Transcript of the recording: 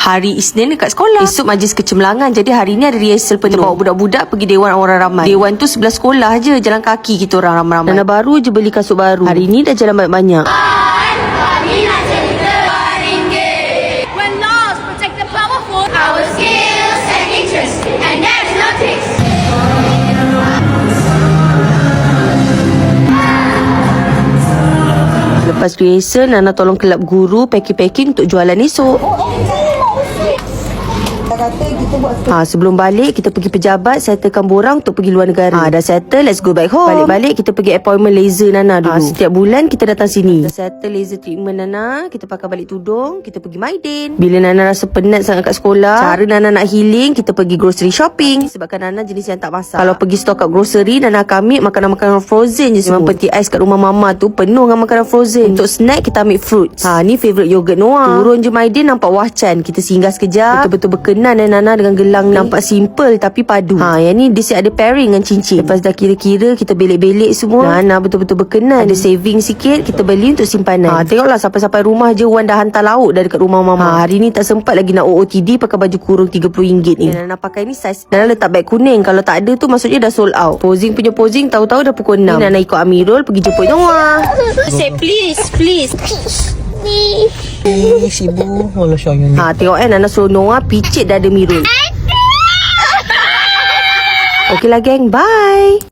hari Isnin dekat sekolah. Esok majlis kecemerlangan. Jadi hari ni ada rehearsal penuh. Kita bawa budak-budak pergi dewan orang ramai. Dewan tu sebelah sekolah je, jalan kaki kita orang ramai-ramai. Nana baru je beli kasut baru. Hari ni dah jalan banyak-banyak. Lepas rehearsal, Nana tolong kelab guru packing-packing untuk jualan esok. Sebelum balik kita pergi pejabat settlekan borang untuk pergi luar negara. Dah settle, let's go back home. Balik-balik kita pergi appointment laser Nana dulu. Setiap bulan kita datang sini. Kita settle laser treatment Nana, kita pakai balik tudung, kita pergi Maidin. Bila Nana rasa penat sangat kat sekolah, cara Nana nak healing, kita pergi grocery shopping. Sebabkan Nana jenis yang tak masak. Kalau pergi stock up grocery, Nana akan ambil makanan-makanan frozen je semua. Memang peti ais kat rumah mama tu penuh dengan makanan frozen. Untuk snack kita ambil fruits. Ni favourite yogurt Noah. Turun je Maidin nampak Wahcan. Kita singgah sekejap. Betul-betul berkenan Nana dengan gelang ni. Nampak simple tapi padu. Yang ni dia siap ada pairing dengan cincin. Lepas dah kira-kira kita belik-belik semua, Nana betul-betul berkenan. Ada saving sikit, kita beli untuk simpanan. Tengoklah sampai-sampai rumah je Wan dah hantar lauk dah dekat rumah mama. Hari ni tak sempat lagi nak OOTD pakai baju kurung RM30 ni. Nana pakai ni size. Nana letak beg kuning. Kalau tak ada tu maksudnya dah sold out. Posing punya posing tahu-tahu dah pukul 6. Nana ikut Amirul pergi jemput Noah. Say please. Sibu Walau syayang ni. Tengok Nana suruh Noah picit dada Mirul. Okeylah geng, bye.